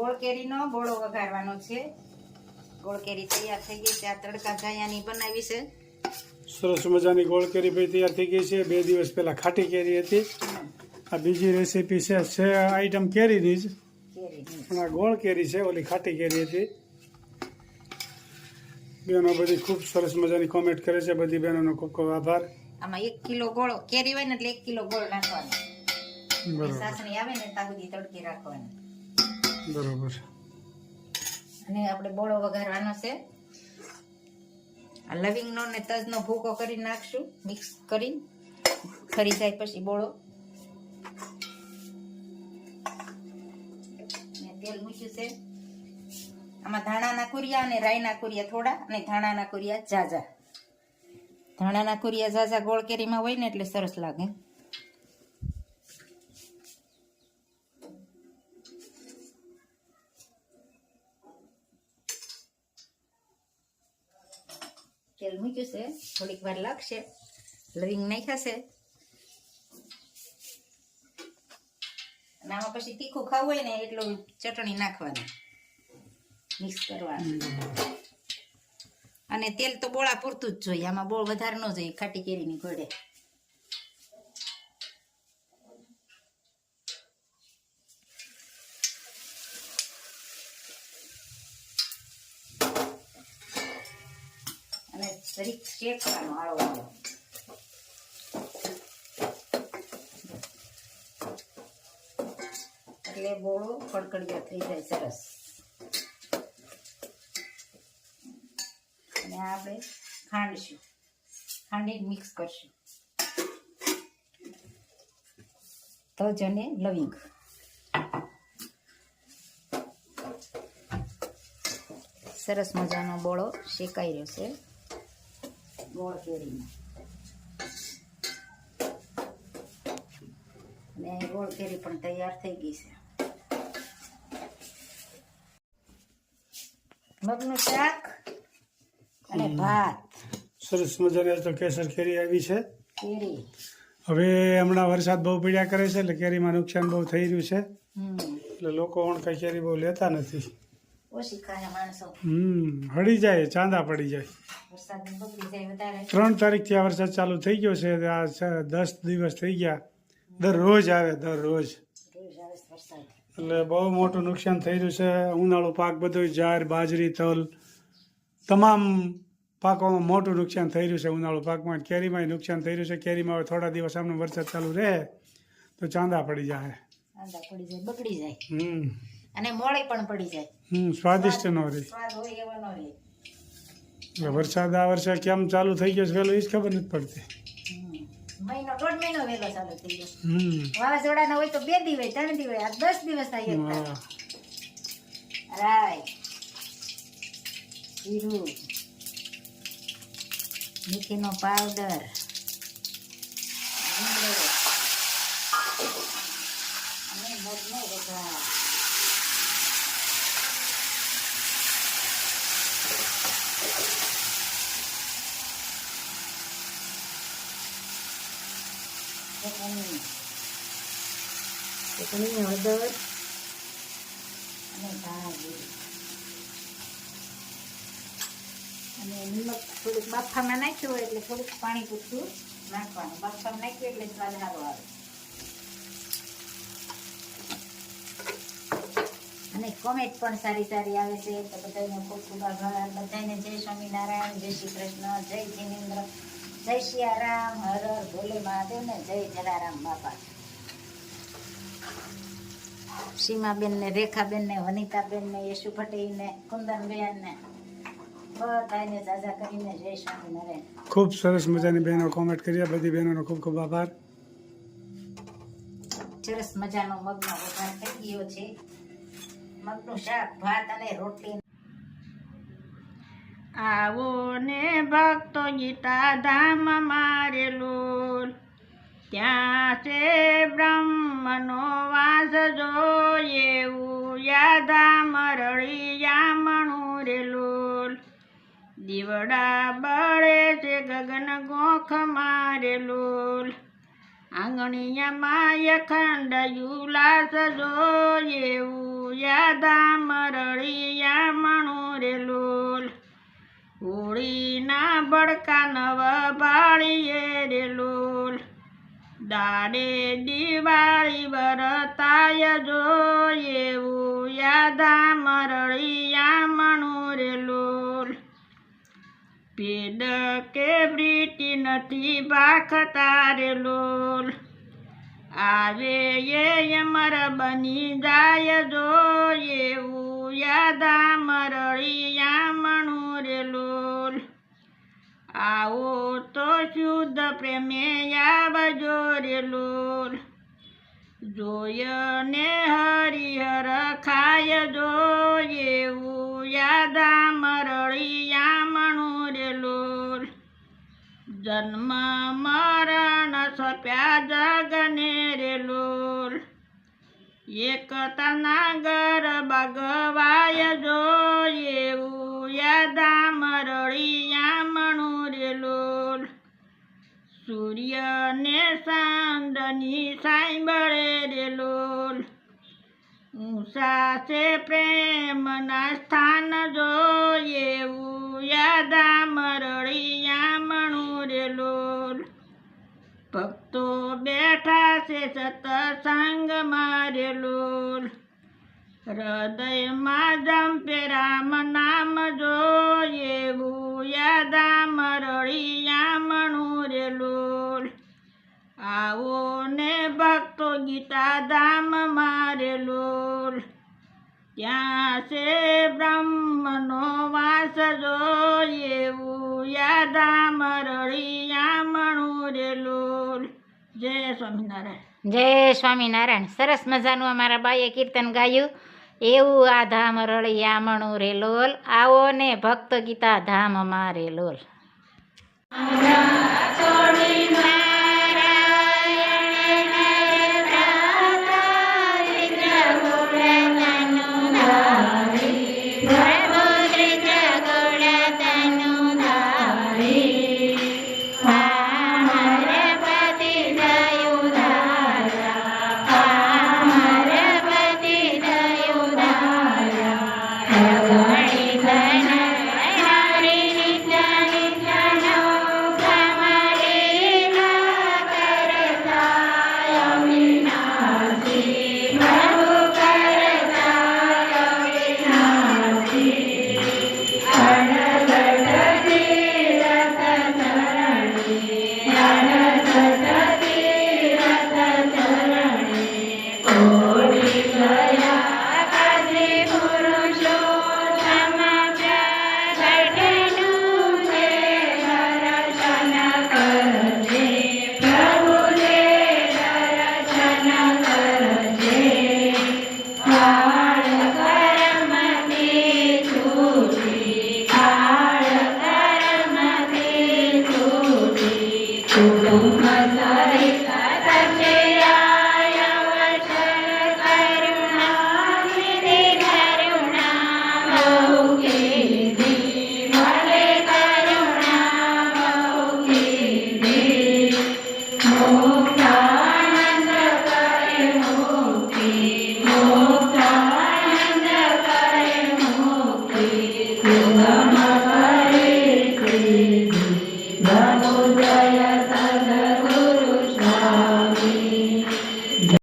ગોળ કેરીનો બોળો વઘારવાનો છે। ગોળ કેરી તૈયાર થઈ ગઈ છે। આ તડકા જાયાની બનાવી છે। સરસ મજાની ગોળ કેરી ભાઈ તૈયાર થઈ ગઈ છે। 2 દિવસ પહેલા ખાટી કેરી હતી। આ બીજી રેસીપી છે આઈટમ કેરીની જ, પણ આ ગોળ કેરી છે, ઓલી ખાટી કેરી હતી। બહેનો બધી ખૂબ સરસ મજાની કોમેન્ટ કરે છે। બધી બહેનોનો ખૂબ ખૂબ આભાર। આમાં 1 કિલો ગોળ કેરી હોય ને એટલે 1 કિલો ગોળ નાખવાનો। બરોબર, સાસણી આવે ને ત્યાં સુધી તડકી રાખવાની। બરોબર। અને આપણે બોળો વઘારવાનો છે। આ લવિંગનો ને તજનો ભૂકો કરી નાખશું, મિક્સ કરી ખરી જાય પછી બોળો। તેલ મૂક્યું છે। આમાં ધાણાના કુરિયા અને રાઈના કુરિયા થોડા અને ધાણાના કુરિયા ઝાઝા। ધાણાના કુરિયા ઝાઝા ગોળ કેરીમાં હોય ને એટલે સરસ લાગે। તેલ મૂક્યું છે, થોડીક વાર લાગશે। લવિંગ નાખ્યા છે અને આમાં પછી તીખું ખાવું હોય ને એટલું ચટણી નાખવાની, મિક્સ કરવાનું। અને તેલ તો બોળા પૂરતું જ જોઈએ, આમાં બોળ વધારે ન જોઈએ ખાટી કેરીની ઘોડે। અને જરીક શેકવાનો આળો આળો, એટલે બોળો કડકડિયા થઈ જાય સરસ। અને આપણે ખાંડશું, ખાંડી મિક્સ કરશું તજ અને લવિંગ। સરસ મજાનો બોળો શેકાઈ રહ્યો છે ગોળ કેરીનો। અને ગોળ કેરી પણ તૈયાર થઈ ગઈ છે। મગનું શાક અને ભાત। સરસ મજાની આજ તો કેસર કેરી આવી છે। કેરી હવે હમણાં વરસાદ બહુ પડ્યા કરે છે એટલે કેરીમાં નુકસાન બહુ થઈ રહ્યું છે, એટલે લોકો પણ કઈ કેરી બહુ લેતા નથી। ઓછી ખાય માણસો, હળી જાય, ચાંદા પડી જાય। વરસાદ બગડી જાય વધારે। 3 તારીખથી આ વરસાદ ચાલુ થઈ ગયો છે। આ 10 દિવસ થઈ ગયા, દરરોજ આવે, દરરોજ। રોજ આવે વરસાદ એટલે બહુ મોટું નુકસાન થઈ રહ્યું છે। ઉનાળુ પાક બધો જાર, બાજરી, તલ તમામ પાકોમાં મોટું નુકસાન થઈ રહ્યું છે। ઉનાળુ પાકમાં કેરીમાં નુકસાન થઈ રહ્યું છે। કેરીમાં હવે થોડા દિવસ આમને વરસાદ ચાલુ રહે તો ચાંદા પડી જાય, ચાંદા પડી જાય, બગડી જાય, હમ અને મોળે પણ પડી જાય, સ્વાદિષ્ટ ન રહે। સ્વાદ હોય એવો ન રહે। એટલે વરસાદ આ વર્ષે કેમ ચાલુ થઈ ગયો છે વહેલો એ જ ખબર નથી પડતી। મહિનો 1.5 મહિનો વહેલો ચાલુ થઈ ગયો। વાવાઝોડાના હોય તો 2 દિવસ 3 દિવસ, આ 10 દિવસ થાય એક રાઈ, જીરું, મેથીનો પાવડર, લીમડો અને મગનો વઘાર। ચટણી, હળદર અને ધાણા જીરું અને નિમક થોડુંક બાફામાં નાખ્યું હોય એટલે થોડુંક પાણી પૂરતું નાખવાનું। બાફામાં નાખ્યું એટલે સ્વાદ સારો આવે। અને કોમેન્ટ પણ સારી સારી આવે છે, તો બધાને ખૂબ ખૂબ આભાર। બધાને જય સ્વામિનારાયણ, જય શ્રી કૃષ્ણ, જય જિનેન્દ્ર, જય સિયારામ, હર હર ભોલે મહાદેવ ને જય જલારામ બાપા। સીમાબેન ને, રેખાબેન ને, વનિતાબેન ને, યશુ પટેલ ને, કુંદનબેન ને બધાને જાજા કરીને જય સ્વામિનારાયણ। ખૂબ સરસ મજાની બહેનો કોમેન્ટ કરી, બધી બહેનોનો ખૂબ ખૂબ આભાર। સરસ મજાનો મગનો વઘાર થઈ ગયો છે। મગનું શાક, ભાત અને રોટલી। આવો ને ભક્તો ગીતા ધામ મારેલું, ત્યાં છે બ્રહ્મનો વાસ જો એવું યાધામ રળિયામણું રેલું। દીવડા બળે છે ગગન ગોખ મારેલું, આંગણિયામાં અખંડ યુલાસ જો એવું યાધામ કાનવ ભાળીએ રે લોલ દાડે દિવાળી વરતાય જો એવું યાદા મરળિયા મણું રે લોલ પેડ કે બ્રીટી નથી ભાખતા રે લોલ આવે એ અમર બની જાય જો એવું યાદા મરળિયા મણું રે લોલ આવો તો શુદ્ધ પ્રેમે આવજો રે લોલ જોય ને હરિહર ખાય જો એવું યાદા મરળિયા મણું રે લોલ જન્મ મરણ સપ્યા જગને રે લોલ એકતાના ઘર બગવાય જો એવું યાદા મરળિયા મણું રે લોલ સૂર્ય ને ચાંદની સાંભળે રે લોલ ઊંચા છે પ્રેમના સ્થાન જો એવું યાદા મરળિયા મણું રે લોલ ભક્તો બેઠા છે સતસંગ મારે લોલ હૃદયમાં જંપે રામ નામ જો એવું યાદા મરળિયા મણું રે લોલ આવો ને ભક્તો ગીતા ધામ મારે લોલ ત્યાં છે બ્રહ્મનો વાસ જો એવું યાદા મરળિયા મણું રે લોલ જય સ્વામિનારાયણ. જય સ્વામિનારાયણ. સરસ મજાનું અમારા બાઈએ કીર્તન ગાયું. એવું આ ધામ રળિયા મણું રે લોલ આવો ને ભક્ત ગીતા ધામ મારે લોલ.